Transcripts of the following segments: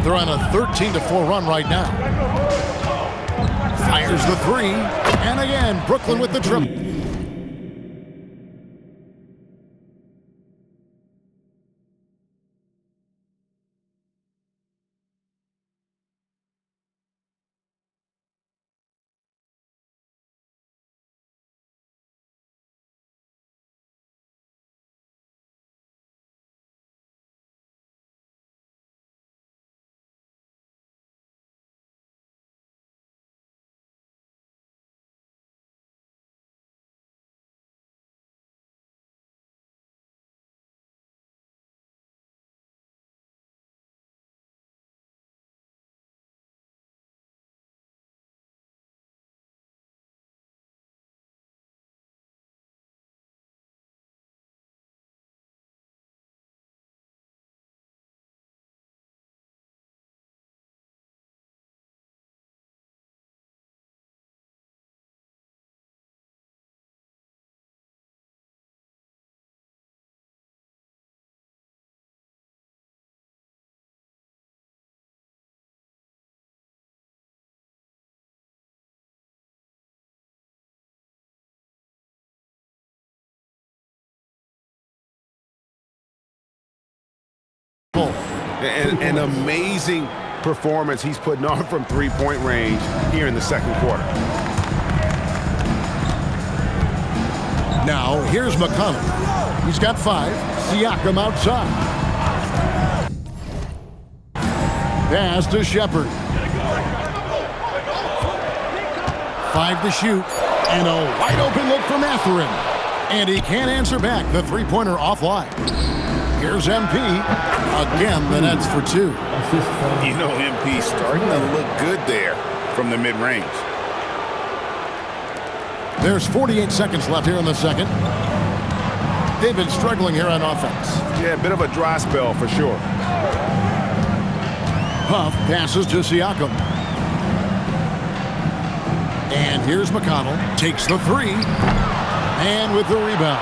They're on a 13-4 run right now. Fires the three. And again, Brooklyn with the triple. An amazing performance he's putting on from three-point range here in the second quarter. Now, here's McConnell. He's got 5. Siakam outside. Pass to Shepard. 5 to shoot. And a wide-open look from Mathurin. And he can't answer back. The three-pointer offline. Here's MP. Again, the Nets for 2. You know, MP starting to look good there from the mid-range. There's 48 seconds left here in the second. They've been struggling here on offense. Yeah, a bit of a dry spell for sure. Huff passes to Siakam. And here's McConnell. Takes the 3. And with the rebound.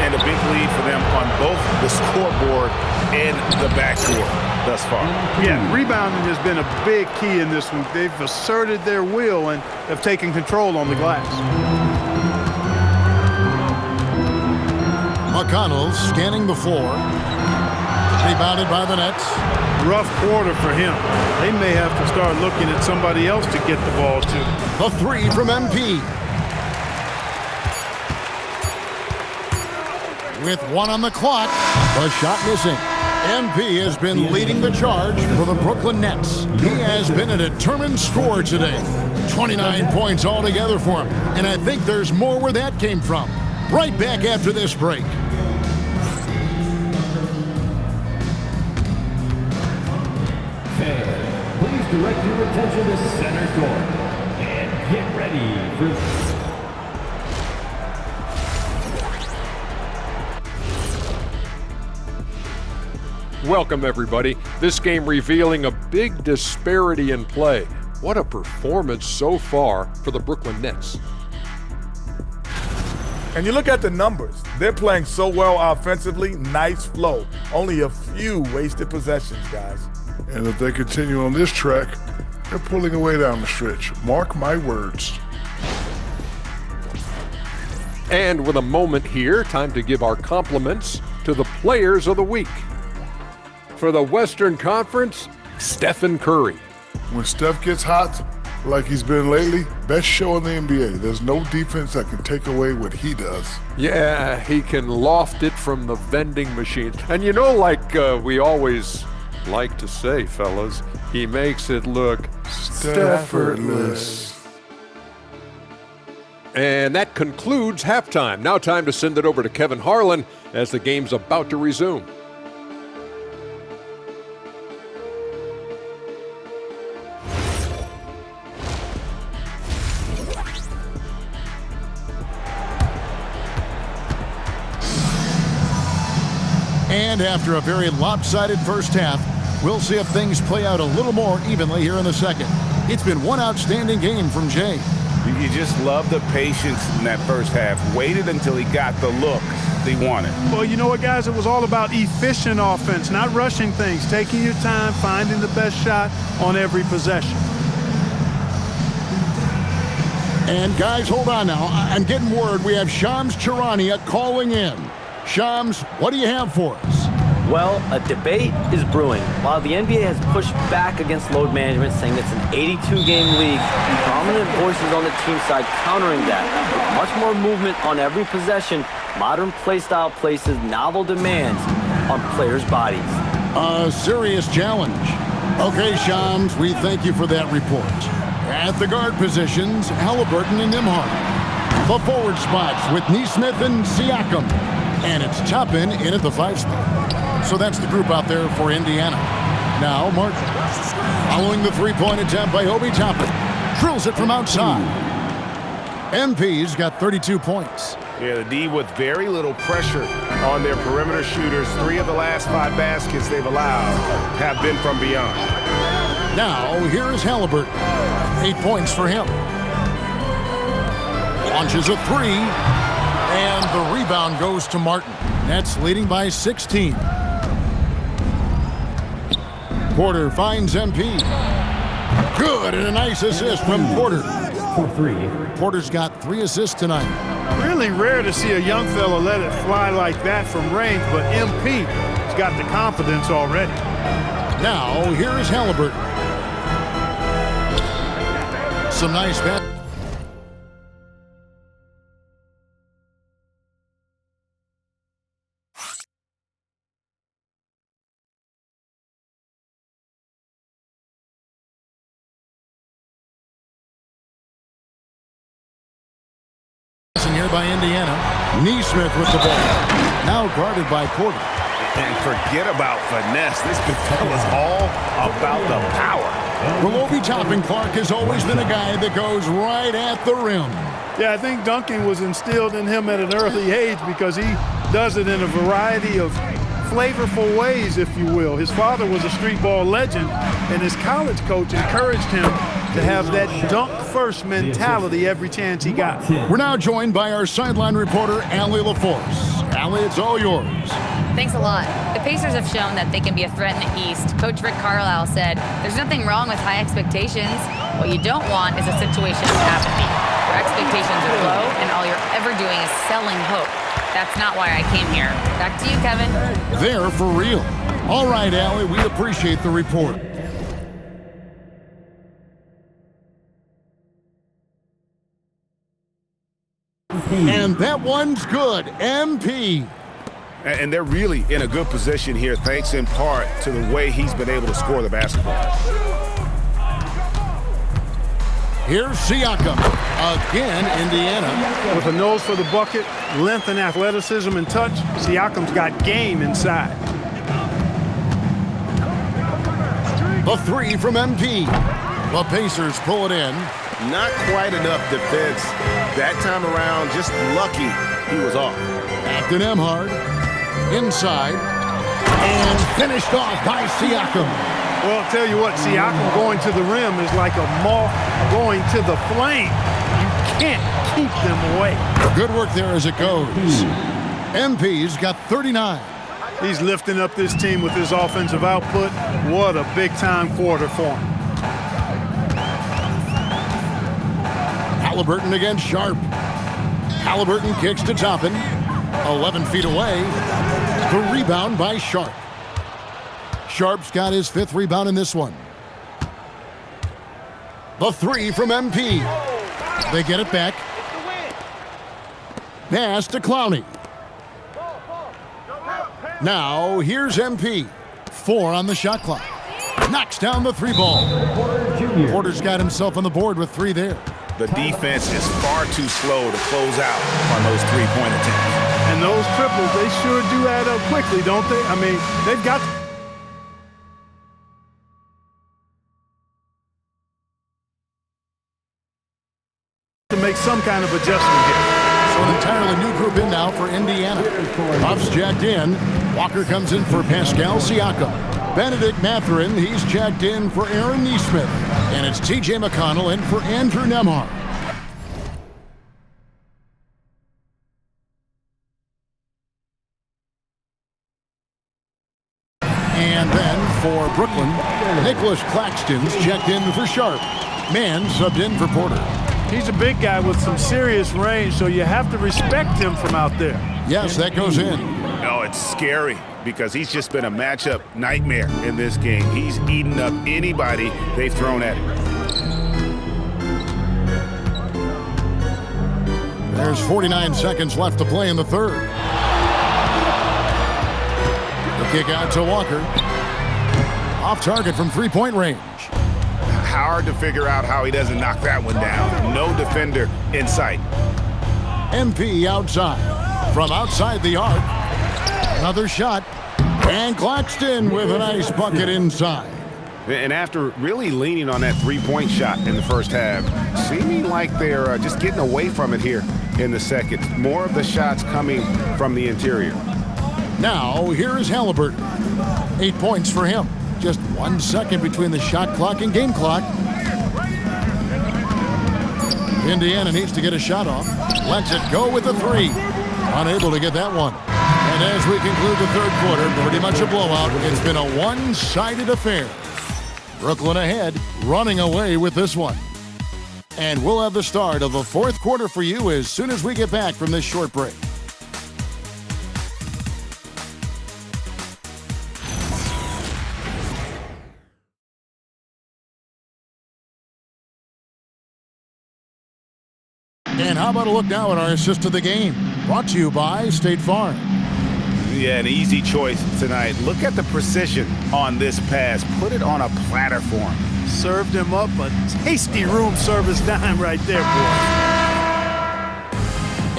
And a big lead for them on both the scoreboard and the backcourt thus far. Yeah, rebounding has been a big key in this one. They've asserted their will and have taken control on the glass. McConnell scanning the floor. Rebounded by the Nets. Rough quarter for him. They may have to start looking at somebody else to get the ball to. The 3 from MP. With 1 on the clock, the shot missing. MP has been leading the charge for the Brooklyn Nets. He has been a determined scorer today. 29 points altogether for him. And I think there's more where that came from. Right back after this break. Fans, please direct your attention to center court. And get ready for... Welcome, everybody. This game revealing a big disparity in play. What a performance so far for the Brooklyn Nets. And you look at the numbers. They're playing so well offensively. Nice flow. Only a few wasted possessions, guys. And if they continue on this track, they're pulling away down the stretch. Mark my words. And with a moment here, time to give our compliments to the players of the week. For the Western Conference, Stephen Curry. When Steph gets hot, like he's been lately, best show in the NBA. There's no defense that can take away what he does. Yeah, he can loft it from the vending machine. And you know, like we always like to say, fellas, he makes it look Staffordless. And that concludes halftime. Now time to send it over to Kevin Harlan as the game's about to resume. And after a very lopsided first half, we'll see if things play out a little more evenly here in the second. It's been one outstanding game from Jay. You just love the patience in that first half. Waited until he got the look they wanted. Well, you know what, guys? It was all about efficient offense, not rushing things, taking your time, finding the best shot on every possession. And guys, hold on now. I'm getting word we have Shams Charania calling in. Shams, what do you have for us? Well, a debate is brewing. While the NBA has pushed back against load management, saying it's an 82-game league, prominent voices on the team side countering that. With much more movement on every possession, modern play style places novel demands on players' bodies. A serious challenge. Okay, Shams, we thank you for that report. At the guard positions, Halliburton and Nembhard. The forward spots with Nesmith and Siakam. And it's Toppin in at the 5 spot. So that's the group out there for Indiana. Now Martin, following the three-point attempt by Obi Toppin, drills it from outside. MP's got 32 points. Yeah, the D with very little pressure on their perimeter shooters. 3 of the last 5 baskets they've allowed have been from beyond. Now here is Halliburton. 8 points for him. Launches a 3, and the rebound goes to Martin. Nets leading by 16. Porter finds MP. Good, and a nice assist from Porter. For 3. Porter's got 3 assists tonight. Really rare to see a young fella let it fly like that from range, but MP has got the confidence already. Now, here is Halliburton. Some nice bat. Here by Indiana. Nesmith with the ball. Now guarded by Porter. And forget about finesse. This big fella's all about the power. Well, Obi Toppin Clark has always been a guy that goes right at the rim. Yeah, I think dunking was instilled in him at an early age because he does it in a variety of flavorful ways, if you will. His father was a street ball legend, and his college coach encouraged him to have that dunk-first mentality every chance he got. We're now joined by our sideline reporter, Allie LaForce. Allie, it's all yours. Thanks a lot. The Pacers have shown that they can be a threat in the East. Coach Rick Carlisle said, there's nothing wrong with high expectations. What you don't want is a situation of apathy, where expectations are low and all you're ever doing is selling hope. That's not why I came here. Back to you, Kevin. They're for real. All right, Allie, we appreciate the report. And that one's good. MP. And they're really in a good position here, thanks in part to the way he's been able to score the basketball. Here's Siakam. Again, Indiana. With a nose for the bucket, length and athleticism and touch, Siakam's got game inside. The 3 from MP. The Pacers pull it in. Not quite enough defense that time around. Just lucky he was off. Back to Nembhard. Inside. And finished off by Siakam. Well, I'll tell you what, Siakam going to the rim is like a moth going to the flame. You can't keep them away. Good work there as it goes. MP's got 39. He's lifting up this team with his offensive output. What a big-time quarter for him. Halliburton against Sharp. Halliburton kicks to Toppin. 11 feet away. The rebound by Sharp. Sharp's got his 5th rebound in this one. The 3 from MP. They get it back. Pass to Clowney. Now here's MP. 4 on the shot clock. Knocks down the 3 ball. Porter's got himself on the board with 3 there. The defense is far too slow to close out on those three-point attempts. And those triples, they sure do add up quickly, don't they? I mean, they've got to make some kind of adjustment here. So an entirely new group in now for Indiana. Buffs jacked in. Walker comes in for Pascal Siakam. Benedict Mathurin, he's checked in for Aaron Nesmith. And it's T.J. McConnell in for Andrew Nembhard. And then for Brooklyn, Nicholas Claxton's checked in for Sharp. Mann subbed in for Porter. He's a big guy with some serious range, so you have to respect him from out there. Yes, that goes in. No, it's scary because he's just been a matchup nightmare in this game. He's eaten up anybody they've thrown at him. There's 49 seconds left to play in the third. The kick out to Walker. Off target from three-point range. Hard to figure out how he doesn't knock that one down. No defender in sight. MP outside. From outside the arc. Another shot. And Claxton with a nice bucket inside. And after really leaning on that three-point shot in the first half, seeming like they're just getting away from it here in the second. More of the shots coming from the interior. Now, here is Halliburton. 8 points for him. Just 1 second between the shot clock and game clock. Indiana needs to get a shot off. Lets it go with the three. Unable to get that one. And as we conclude the third quarter, pretty much a blowout. It's been a one-sided affair. Brooklyn ahead, running away with this one. And we'll have the start of the fourth quarter for you as soon as we get back from this short break. And how about a look now at our assist of the game? Brought to you by State Farm. Yeah, an easy choice tonight. Look at the precision on this pass. Put it on a platter for him. Served him up a tasty room service dime right there, boy.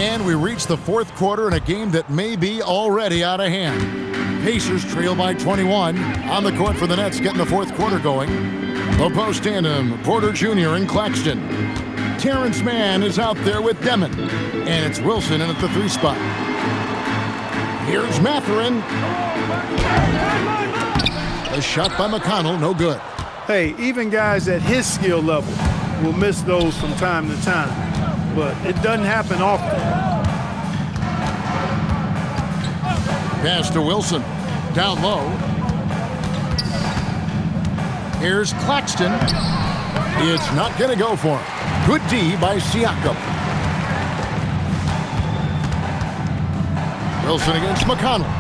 And we reach the fourth quarter in a game that may be already out of hand. Pacers trail by 21. On the court for the Nets, getting the fourth quarter going. The post tandem, Porter Jr. and Claxton. Terrence Mann is out there with Demon. And it's Wilson in at the 3 spot. Here's Mathurin. A shot by McConnell, no good. Hey, even guys at his skill level will miss those from time to time. But it doesn't happen often. Pass to Wilson. Down low. Here's Claxton. It's not going to go for him. Good D by Siakam. Wilson against McConnell.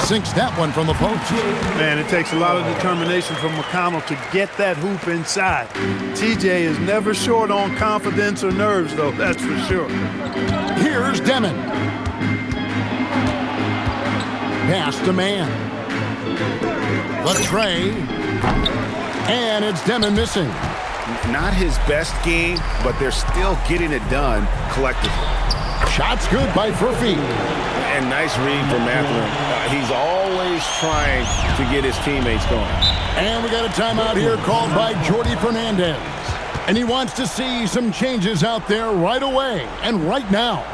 Sinks that one from the post. Man, it takes a lot of determination from McConnell to get that hoop inside. TJ is never short on confidence or nerves, though, that's for sure. Here's Demon. Pass to Mann. The tray. And it's Demon missing. Not his best game, but they're still getting it done collectively. Shot's good by Furphy. And nice read from Mathurin. He's always trying to get his teammates going. And we got a timeout here called by Jordi Fernandez. And he wants to see some changes out there right away and right now.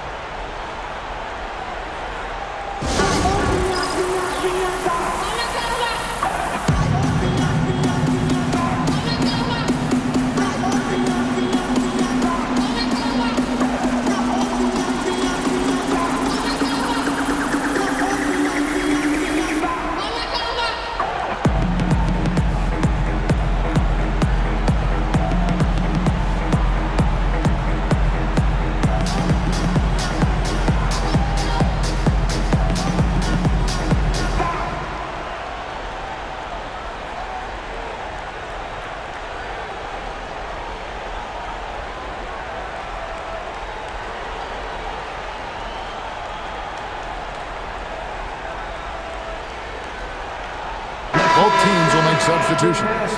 Both teams will make substitutions.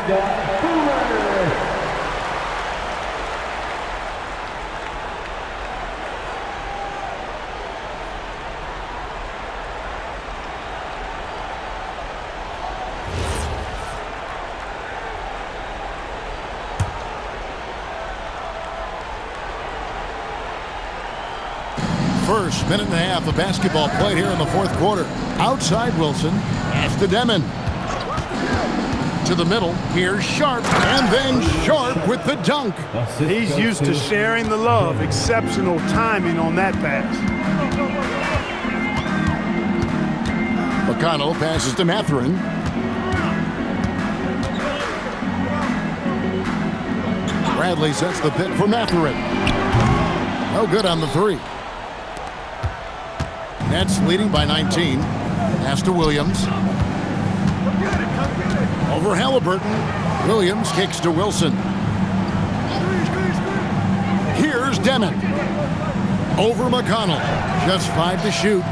First minute and a half of basketball played here in the fourth quarter. Outside Wilson, pass to Demon. To the middle, here's Sharp, and then Sharp with the dunk. He's used to sharing the love. Exceptional timing on that pass. McConnell passes to Mathurin. Bradley sets the pick for Mathurin. No good on the three. Nets leading by 19. Pass to Williams. Over Halliburton. Williams kicks to Wilson. Here's Demon. Over McConnell. Just 5 to shoot.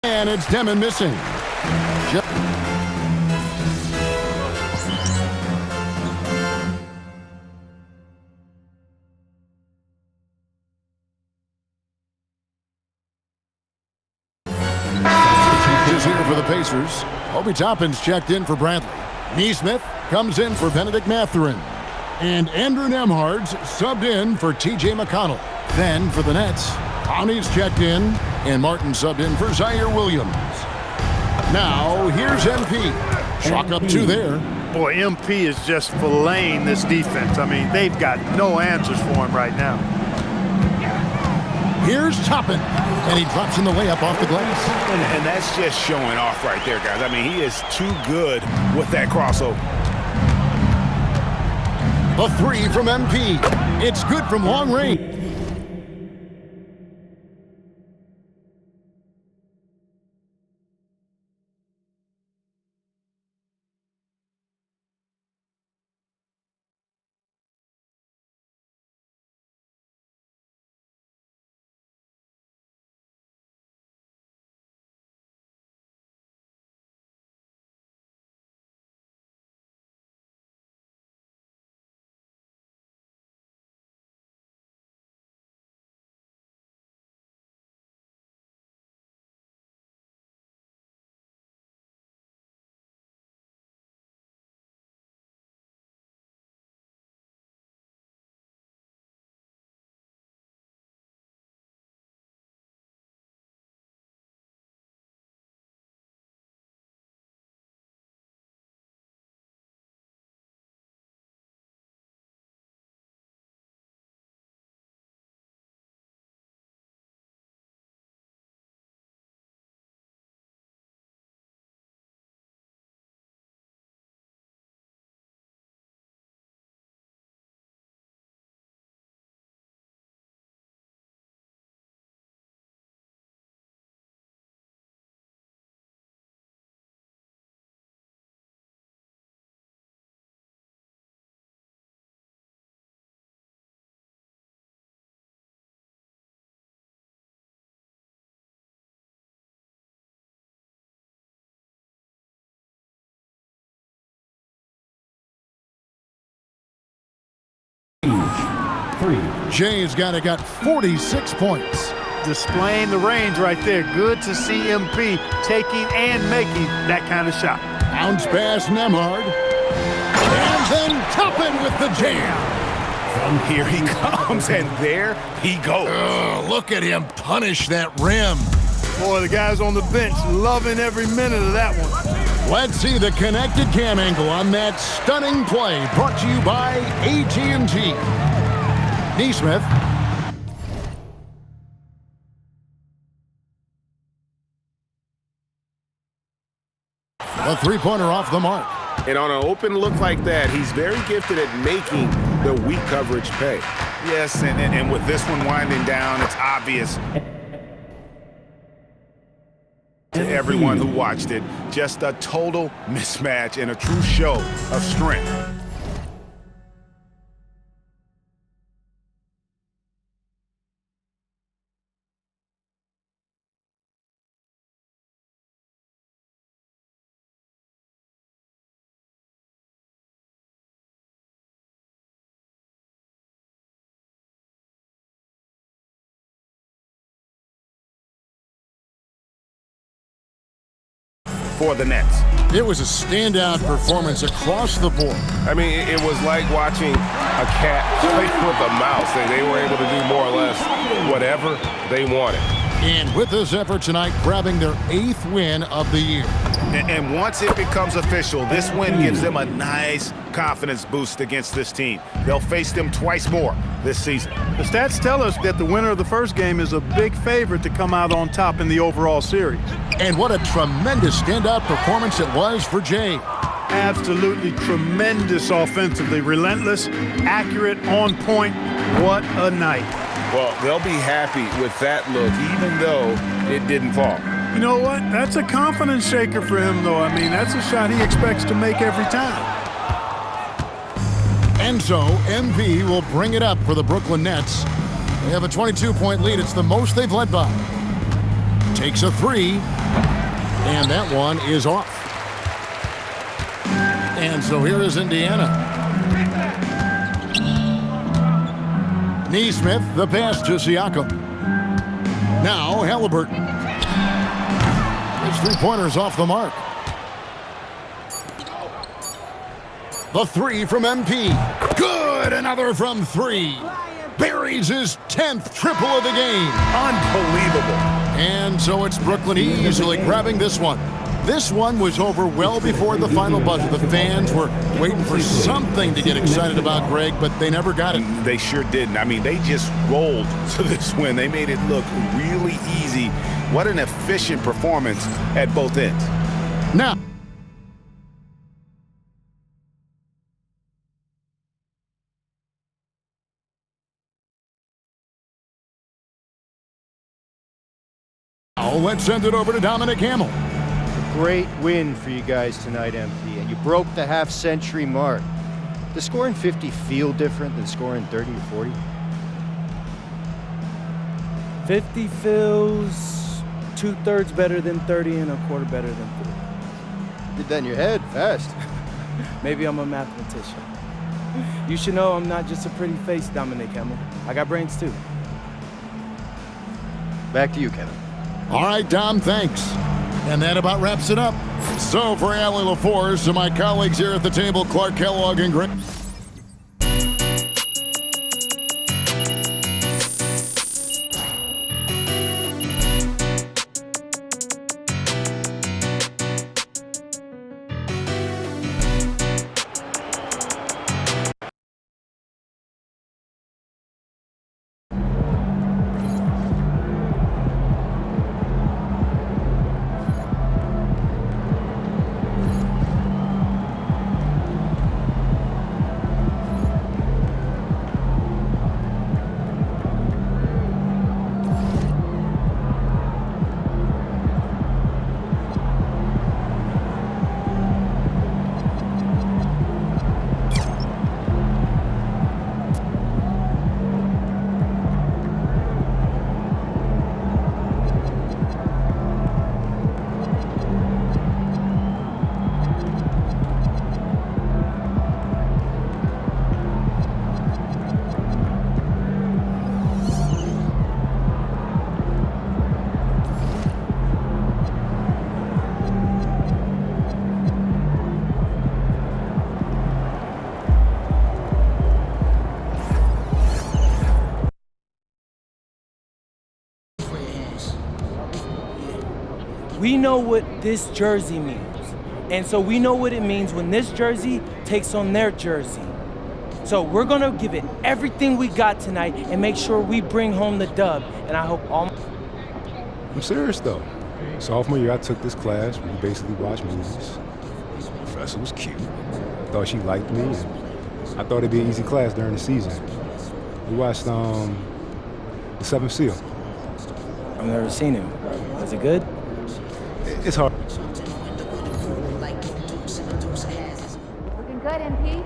And it's Demon missing. Is here for the Pacers. Obi Toppin's checked in for Bradley. Neesmith comes in for Benedict Mathurin. And Andrew Nembhard's subbed in for T.J. McConnell. Then for the Nets, Connie's checked in, and Martin subbed in for Zaire Williams. Now, here's MP. Chalk up 2 there. Boy, MP is just filleting this defense. I mean, they've got no answers for him right now. Here's Toppin, and he drops in the layup off the glass. And that's just showing off right there, guys. I mean, he is too good with that crossover. A 3 from MP. It's good from long range. 3. Jay's got 46 points. Displaying the range right there. Good to see MP taking and making that kind of shot. Bounce pass Nembhard. And then Toppin with the jam. Here he comes, and there he goes. Look at him punish that rim. Boy, the guys on the bench loving every minute of that one. Let's see the connected cam angle on that stunning play, brought to you by AT&T. Nesmith. A three-pointer off the mark. And on an open look like that, he's very gifted at making the weak coverage pay. Yes, and with this one winding down, it's obvious to everyone who watched it. Just a total mismatch and a true show of strength. For the Nets. It was a standout performance across the board. I mean, it was like watching a cat play with a mouse. They were able to do more or less whatever they wanted. And with this effort tonight, grabbing their 8th win of the year. And once it becomes official, this win gives them a nice confidence boost against this team. They'll face them twice more this season. The stats tell us that the winner of the first game is a big favorite to come out on top in the overall series. And what a tremendous standout performance it was for Jay. Absolutely tremendous offensively. Relentless, accurate, on point. What a night. Well, they'll be happy with that look, even though it didn't fall. You know what? That's a confidence shaker for him, though. I mean, that's a shot he expects to make every time. And so, MP will bring it up for the Brooklyn Nets. They have a 22-point lead. It's the most they've led by. Takes a three, and that one is off. And so here is Indiana. Nesmith, the pass to Siakam. Now Halliburton. His three-pointer's off the mark. The three from MP. Good, another from three. Buries his 10th triple of the game. Unbelievable. And so it's Brooklyn easily grabbing this one. This one was over well before the final buzzer. The fans were waiting for something to get excited about, Greg, but they never got it. They sure didn't. I mean, they just rolled to this win. They made it look really easy. What an efficient performance at both ends. Now, let's send it over to Dominic Hamel. Great win for you guys tonight, MP, and you broke the half-century mark. Does scoring 50 feel different than scoring 30 or 40? 50 feels 2/3 better than 30 and a quarter better than 40. Did that in your head, fast. Maybe I'm a mathematician. You should know I'm not just a pretty face, Dominic Hamel. I got brains too. Back to you, Kevin. All right, Dom, thanks. And that about wraps it up. So for Allie LaForce, to my colleagues here at the table, Clark Kellogg and Greg. we know what this jersey means. And so we know what it means when this jersey takes on their jersey. So we're gonna give it everything we got tonight and make sure we bring home the dub. And I hope all... I'm serious though. Sophomore year I took this class, we basically watched movies. The professor was cute. I thought she liked me, and I thought it'd be an easy class during the season. We watched The Seventh Seal. I've never seen him. Is it good? It's hard. Looking good, MP.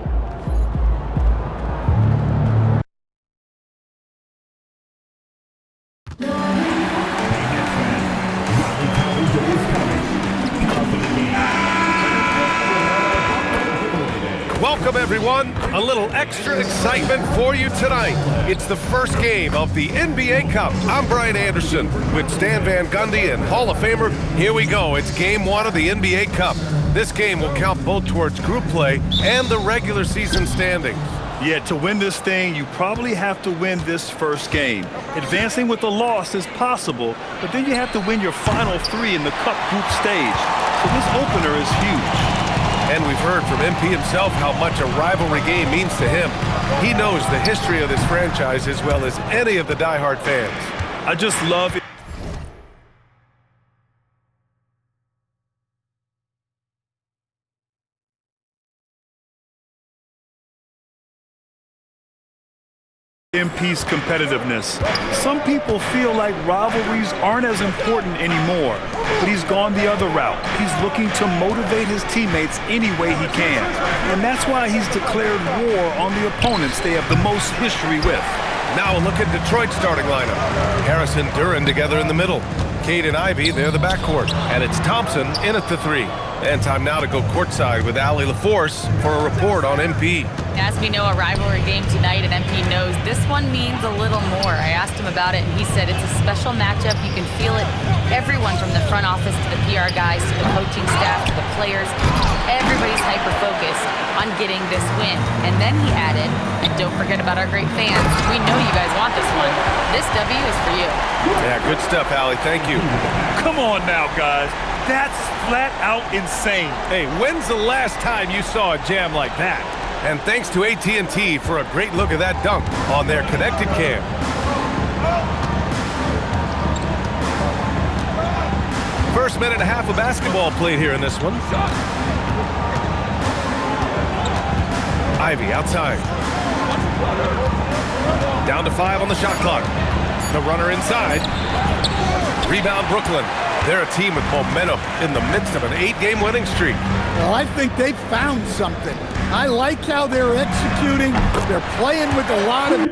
Welcome, everyone. A little extra excitement for you tonight. It's the first game of the NBA Cup. I'm Brian Anderson with Stan Van Gundy and Hall of Famer. Here we go. It's game one of the NBA Cup. This game will count both towards group play and the regular season standings. Yeah, to win this thing, you probably have to win this first game. Advancing with a loss is possible, but then you have to win your final three in the Cup group stage. So this opener is huge. And we've heard from MP himself how much a rivalry game means to him. He knows the history of this franchise as well as any of the diehard fans. I just love it. MP's competitiveness. Some people feel like rivalries aren't as important anymore, but he's gone the other route. He's looking to motivate his teammates any way he can. And that's why he's declared war on the opponents they have the most history with. Now a look at Detroit's starting lineup. Harris and Duren together in the middle. Cade and Ivey, they're the backcourt. And it's Thompson in at the three. And time now to go courtside with Allie LaForce for a report on MP. As we know, a rivalry game tonight, and MP knows this one means a little more. I asked him about it, and he said it's a special matchup. You can feel it. Everyone from the front office to the PR guys to the coaching staff to the players, everybody's hyper-focused on getting this win. And then he added, and don't forget about our great fans. We know you guys want this one. This W is for you. Yeah, good stuff, Allie. Thank you. Come on now, guys. That's flat out insane. Hey, when's the last time you saw a jam like that? And thanks to AT&T for a great look at that dunk on their connected cam. First minute and a half of basketball played here in this one. Ivey outside. Down to 5 on the shot clock. The runner inside. Rebound Brooklyn. They're a team with momentum in the midst of an 8-game winning streak. Well, I think they found something. I like how they're executing. They're playing with a lot of...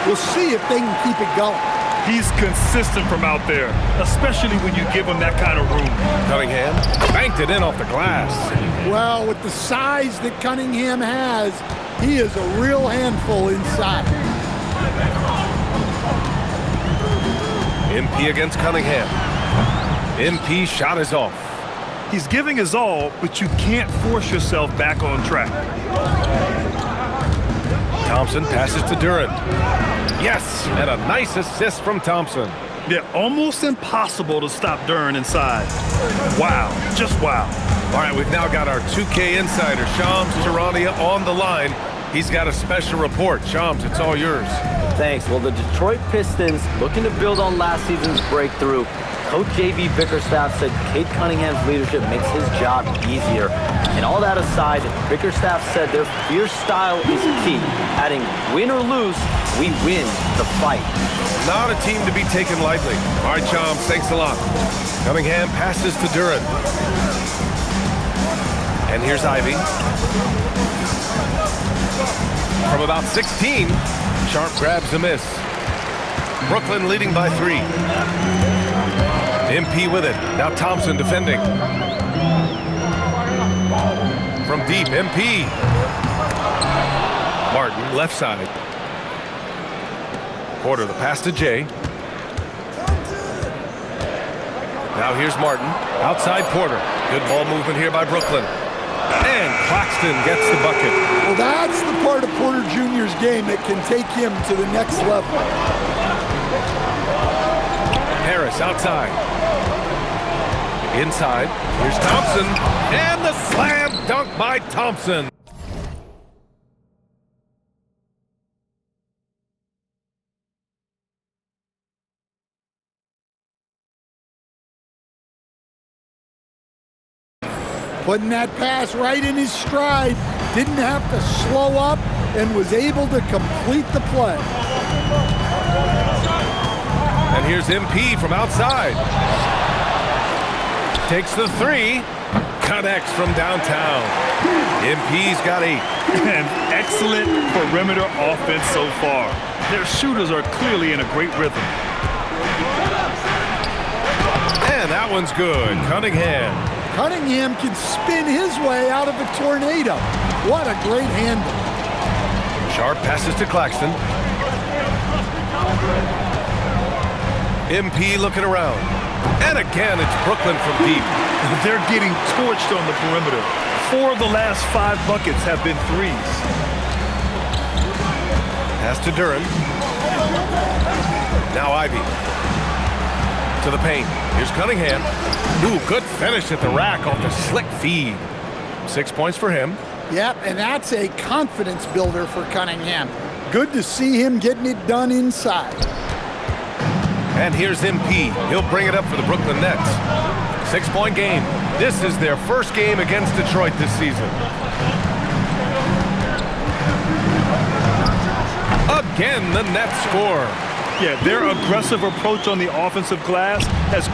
We'll see if they can keep it going. He's consistent from out there, especially when you give him that kind of room. Cunningham banked it in off the glass. Well, with the size that Cunningham has, he is a real handful inside. MP against Cunningham. MP shot is off. He's giving his all, but you can't force yourself back on track. Thompson passes to Duren. Yes, and a nice assist from Thompson. Yeah, almost impossible to stop Duren inside. Wow, just wow. All right, we've now got our 2K insider, Shams Charania, on the line. He's got a special report. Shams, it's all yours. Thanks. Well, the Detroit Pistons looking to build on last season's breakthrough. Coach J.B. Bickerstaff said Cade Cunningham's leadership makes his job easier. And all that aside, Bickerstaff said their fierce style is key, adding, win or lose, we win the fight. Not a team to be taken lightly. All right, Shams, thanks a lot. Cunningham passes to Duren. And here's Ivey. From about 16, Sharp grabs a miss. Brooklyn leading by 3. MP with it. Now Thompson defending. From deep, MP. Martin, left side. Porter, the pass to Jay. Now here's Martin. Outside Porter. Good ball movement here by Brooklyn. And Claxton gets the bucket. Well, that's the part of Porter Jr.'s game that can take him to the next level. Harris outside. Inside. Here's Thompson. And the slam dunk by Thompson. Putting that pass right in his stride, didn't have to slow up, and was able to complete the play. And here's MP from outside. Takes the 3, connects from downtown. MP's got 8. And excellent perimeter offense so far. Their shooters are clearly in a great rhythm. And that one's good. Cunningham. Cunningham can spin his way out of a tornado. What a great handle. Sharp passes to Claxton. MP looking around. And again, it's Brooklyn from deep. They're getting torched on the perimeter. 4 of the last 5 buckets have been threes. Pass to Duren. Now Ivey. To the paint. Here's Cunningham. Ooh, good finish at the rack off the slick feed. 6 points for him. Yep, and that's a confidence builder for Cunningham. Good to see him getting it done inside. And here's MP. He'll bring it up for the Brooklyn Nets. 6-point game. This is their first game against Detroit this season. Again, the Nets score. Yeah, their aggressive approach on the offensive glass has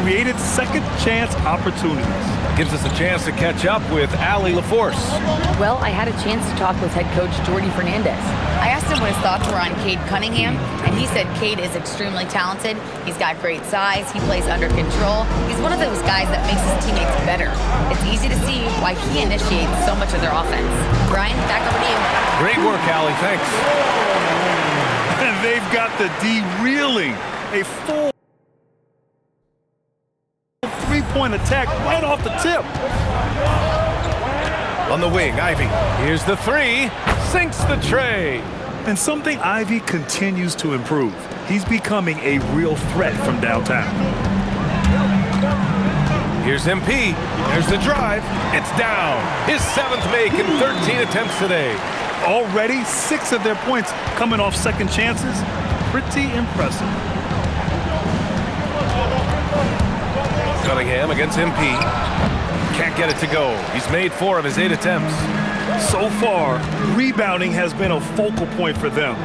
created second chance opportunities. Gives us a chance to catch up with Allie LaForce. Well, I had a chance to talk with head coach Jordi Fernandez. I asked him what his thoughts were on Cade Cunningham, and he said Cade is extremely talented. He's got great size. He plays under control. He's one of those guys that makes his teammates better. It's easy to see why he initiates so much of their offense. Brian, back over to you. Great work, Allie. Thanks. And they've got the D reeling. A full three-point attack right off the tip. On the wing, Ivy. Here's the three. Sinks the tray. And something Ivy continues to improve. He's becoming a real threat from downtown. Here's MP. There's the drive. It's down. His 7th make in 13 attempts today. Already 6 of their points coming off second chances. Pretty impressive. Cunningham against MP. Can't get it to go. He's made 4 of his 8 attempts. So far, rebounding has been a focal point for them.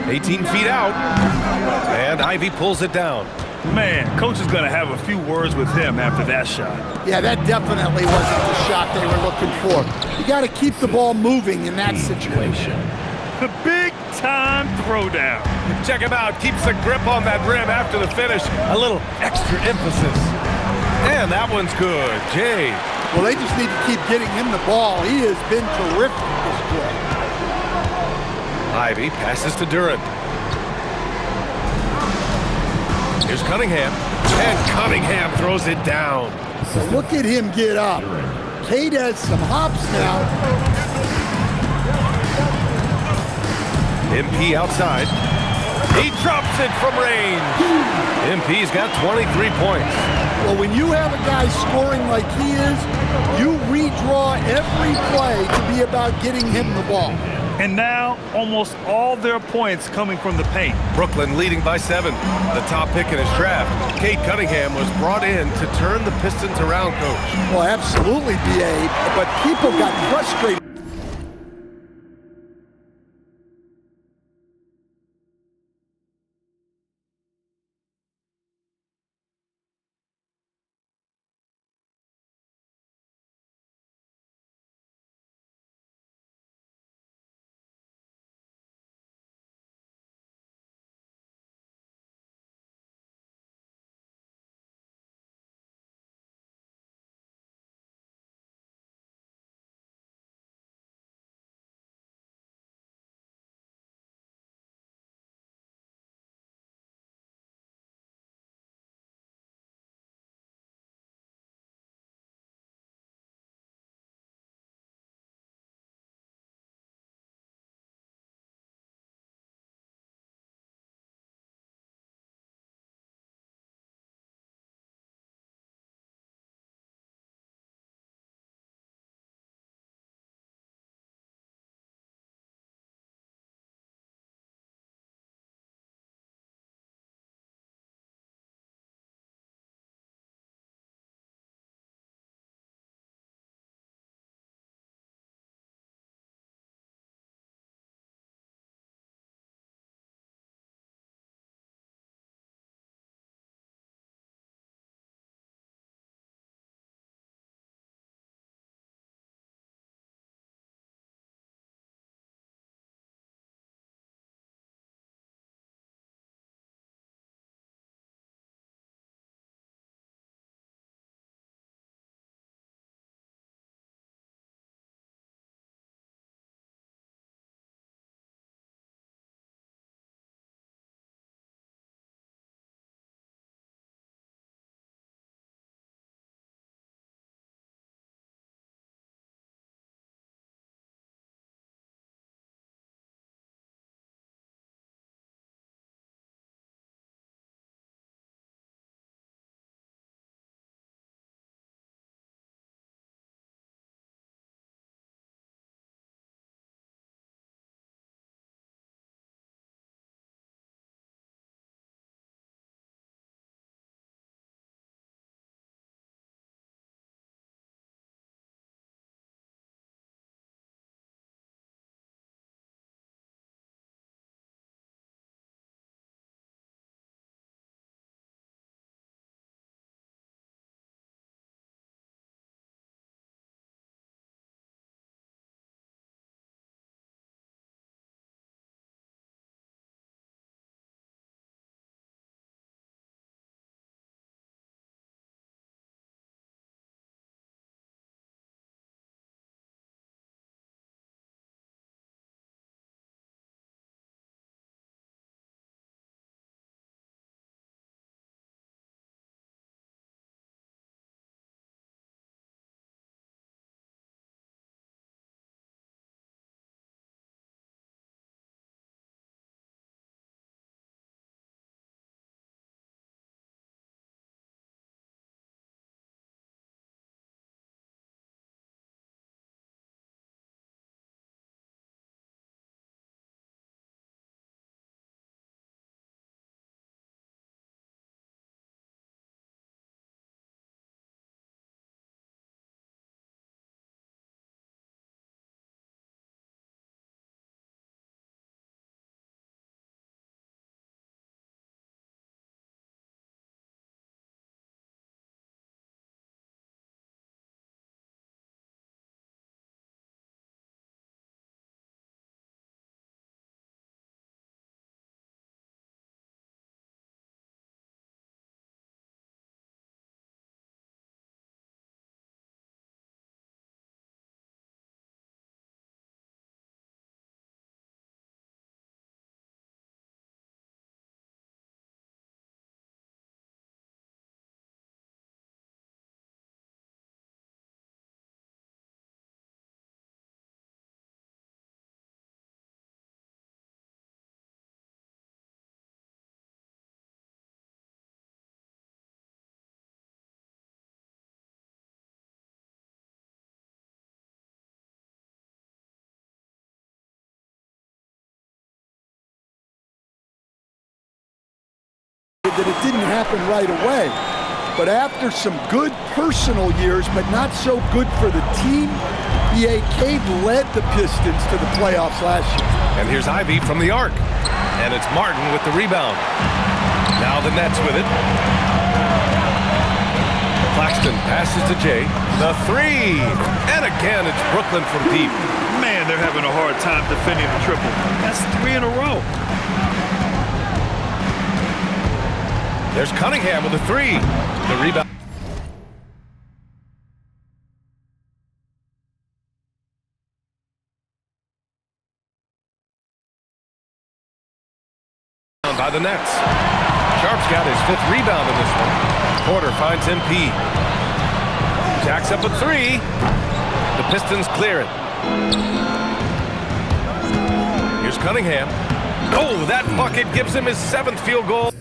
"18 feet out. And Ivy pulls it down. Man, coach is going to have a few words with him after that shot. Yeah, that definitely wasn't the shot they were looking for. You got to keep the ball moving in that situation. The big-time throwdown. Check him out. Keeps the grip on that rim after the finish. A little extra emphasis. And that one's good. Jay. Well, they just need to keep getting him the ball. He has been terrific this play. Ivy passes to Duren. Here's Cunningham. And Cunningham throws it down. So look at him get up. Cade has some hops now. MP outside. He drops it from range. MP's got 23 points. Well, when you have a guy scoring like he is, you redraw every play to be about getting him the ball. And now, almost all their points coming from the paint. Brooklyn leading by 7. The top pick in his draft. Cade Cunningham was brought in to turn the Pistons around, Coach. Well, absolutely, B.A., but people got frustrated. that it didn't happen right away. But after some good personal years, but not so good for the team, Cade led the Pistons to the playoffs last year. And here's Ivey from the arc. And it's Martin with the rebound. Now the Nets with it. Claxton passes to Jay. The three. And again, it's Brooklyn from deep. Man, they're having a hard time defending the triple. That's 3 in a row. There's Cunningham with the three. The rebound. By the Nets. Sharp's got his 5th rebound in this one. Porter finds MP. Jacks up a 3. The Pistons clear it. Here's Cunningham. Oh, that bucket gives him his 7th field goal.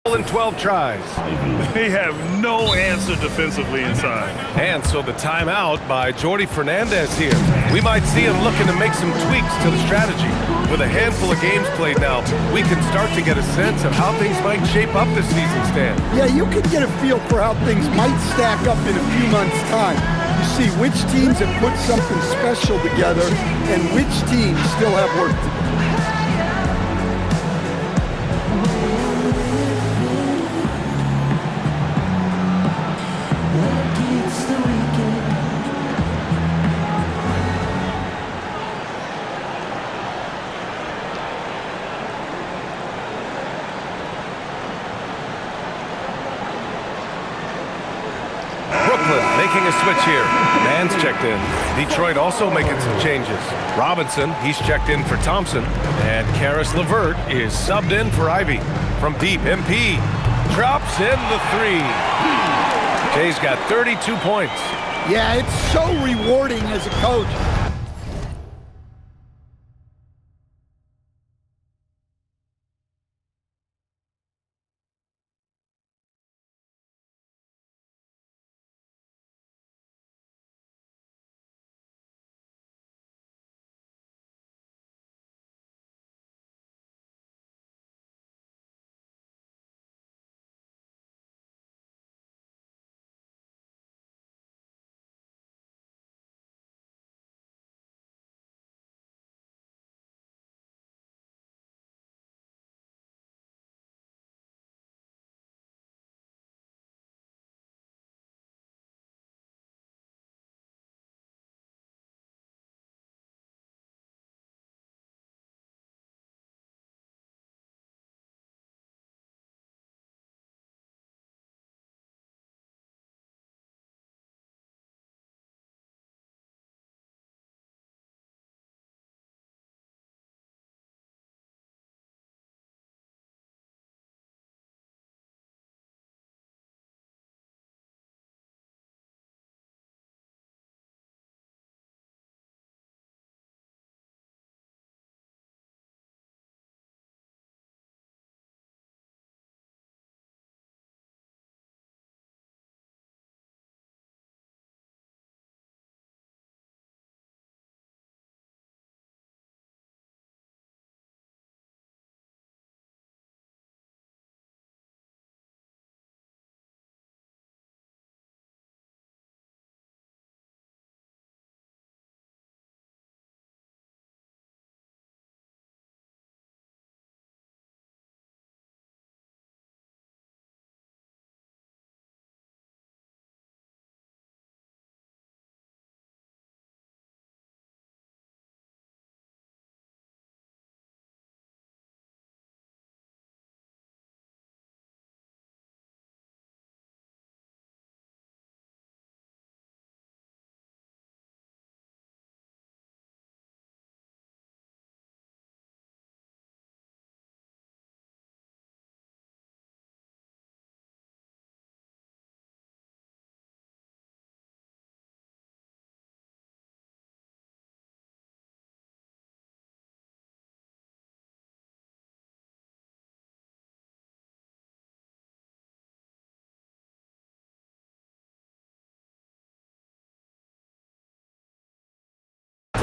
In 12 tries. They have no answer defensively inside. And so the timeout by Jordi Fernandez here. We might see him looking to make some tweaks to the strategy. With a handful of games played now, we can start to get a sense of how things might shape up this season, Stan. Yeah, you can get a feel for how things might stack up in a few months' time. You see which teams have put something special together and which teams still have work to do. Making a switch here. Mann's checked in. Detroit also making some changes. Robinson, he's checked in for Thompson. And Karis LeVert is subbed in for Ivey. From deep, MP drops in the 3. Jay's got 32 points. Yeah, it's so rewarding as a coach.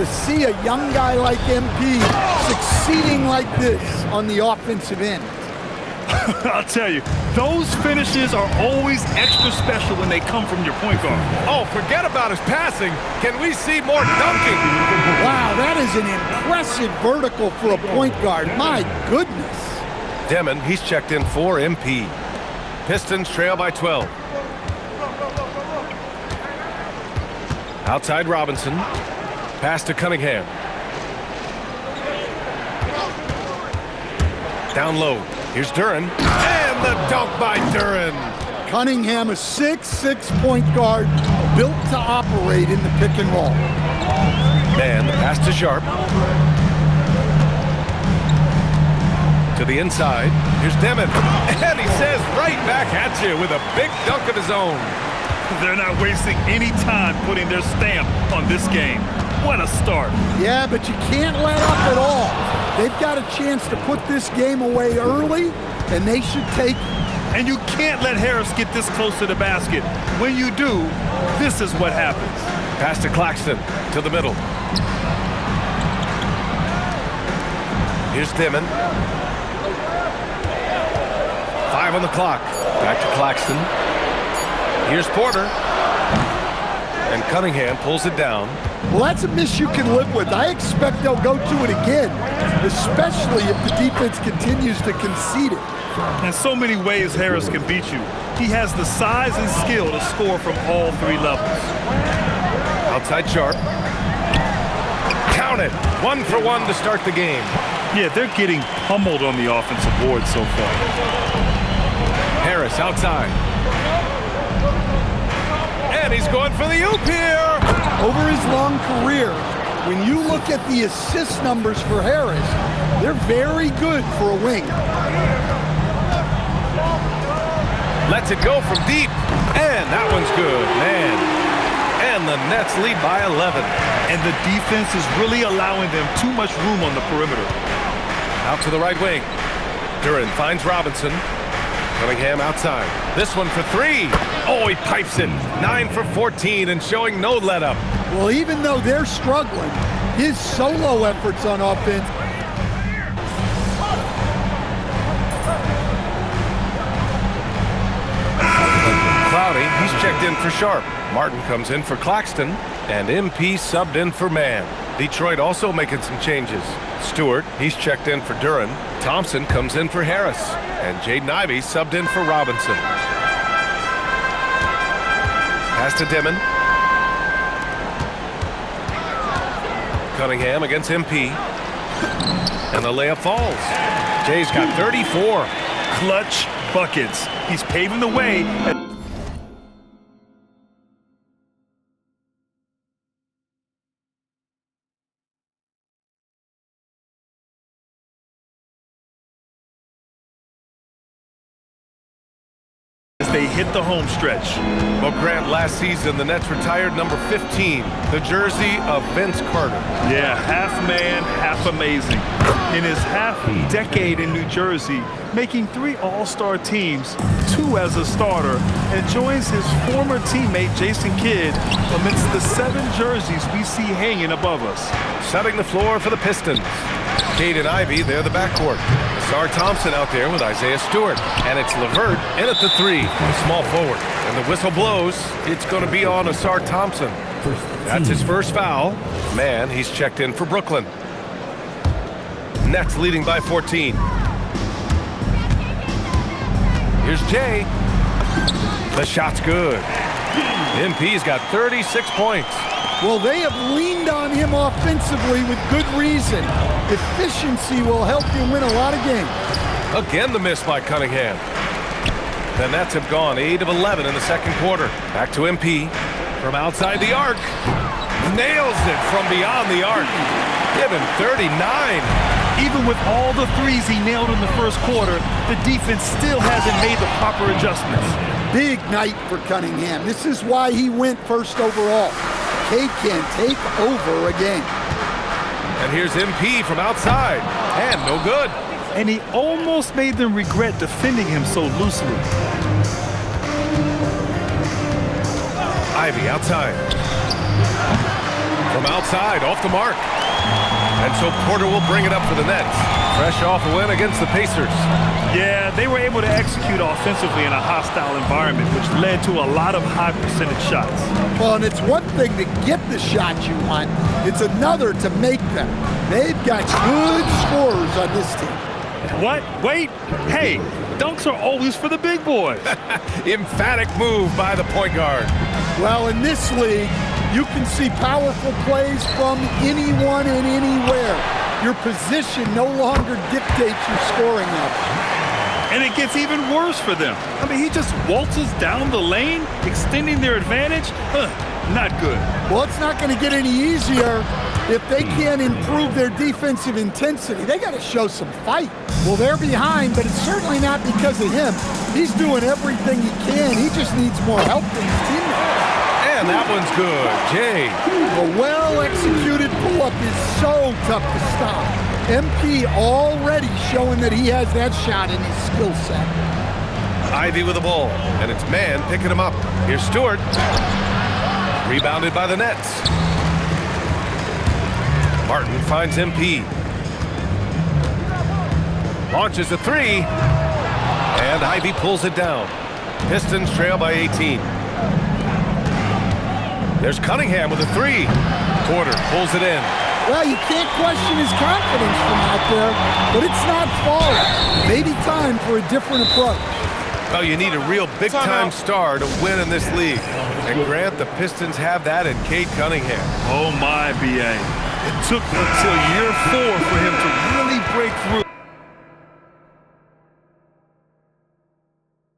to see a young guy like MP succeeding like this on the offensive end. I'll tell you, those finishes are always extra special when they come from your point guard. Oh, forget about his passing. Can we see more dunking? Wow, that is an impressive vertical for a point guard. My goodness. Demon, he's checked in for MP. Pistons trail by 12. Outside Robinson. Pass to Cunningham. Down low. Here's Duren. And the dunk by Duren. Cunningham, a 6'6" point guard, built to operate in the pick and roll. Man, the pass to Sharp. To the inside. Here's Demon. And he says right back at you with a big dunk of his own. They're not wasting any time putting their stamp on this game. What a start. Yeah, but you can't let up at all. They've got a chance to put this game away early, and they should take it. And you can't let Harris get this close to the basket. When you do, this is what happens. Pass to Claxton, to the middle. Here's Demon. 5 on the clock. Back to Claxton. Here's Porter. And Cunningham pulls it down. Well, that's a miss you can live with. I expect they'll go to it again, especially if the defense continues to concede it. In so many ways, Harris can beat you. He has the size and skill to score from all 3 levels. Outside Sharp. Count it. 1 for 1 to start the game. Yeah, they're getting pummeled on the offensive board so far. Harris outside. And he's going for the oop here. Over his long career, when you look at the assist numbers for Harris, they're very good for a wing. Lets it go from deep. And that one's good, man. And the Nets lead by 11. And the defense is really allowing them too much room on the perimeter. Out to the right wing. Duren finds Robinson. Cunningham outside. This one for 3. Oh, he pipes it. 9 for 14 and showing no let-up. Well, even though they're struggling, his solo efforts on offense. Cloudy, he's checked in for Sharp. Martin comes in for Claxton. And MP subbed in for Mann. Detroit also making some changes. Stewart, he's checked in for Duren. Thompson comes in for Harris. And Jaden Ivey subbed in for Robinson. Pass to Demon. Cunningham against MP. And the layup falls. Jay's got 34. Clutch buckets. He's paving the way. They hit the home stretch. Well, Grant, last season, the Nets retired number 15, the jersey of Vince Carter. Yeah, half man, half amazing. In his half-decade in New Jersey, making 3 All-Star teams, 2 as a starter, and joins his former teammate Jason Kidd amidst the 7 jerseys we see hanging above us. Setting the floor for the Pistons. Cade and Ivey, they're the backcourt. Sar Thompson out there with Isaiah Stewart. And it's LeVert in at the 3, small forward. And the whistle blows. It's going to be on Asar Thompson. That's his first foul. Man, he's checked in for Brooklyn. Nets leading by 14. Here's Jay. The shot's good. MP's got 36 points. Well, they have leaned on him offensively with good reason. Efficiency will help you win a lot of games. Again, the miss by Cunningham. The Nets have gone 8 of 11 in the second quarter. Back to MP from outside the arc. Nails it from beyond the arc. Give him 39. Even with all the threes he nailed in the first quarter, the defense still hasn't made the proper adjustments. Big night for Cunningham. This is why he went first overall. Cade can take over a game. And here's MP from outside. And no good. And he almost made them regret defending him so loosely. Ivey outside. From outside, off the mark. And so Porter will bring it up for the Nets. Fresh off a win against the Pacers. Yeah, they were able to execute offensively in a hostile environment, which led to a lot of high percentage shots. Well, and it's one thing to get the shots you want. It's another to make them. They've got good scorers on this team. What? Wait. Hey, dunks are always for the big boys. Emphatic move by the point guard. Well, in this league, you can see powerful plays from anyone and anywhere. Your position no longer dictates your scoring level. And it gets even worse for them. I mean, he just waltzes down the lane, extending their advantage. Not good. Well, it's not going to get any easier if they can't improve their defensive intensity. They got to show some fight. Well, they're behind, but it's certainly not because of him. He's doing everything he can. He just needs more help from his teammates. And that one's good. Jay. A well-executed pull-up is so tough to stop. MP already showing that he has that shot in his skill set. Ivy with the ball, and it's Man picking him up. Here's Stewart. Rebounded by the Nets. Martin finds MP. Launches a three. And Ivy pulls it down. Pistons trail by 18. There's Cunningham with a three. Porter pulls it in. Well, you can't question his confidence from out there, but it's not falling. Maybe time for a different approach. Well, you need a real big-time star to win in this league. And Grant, the Pistons have that in Cade Cunningham. Oh, my, B.A. It took until year 4 for him to really break through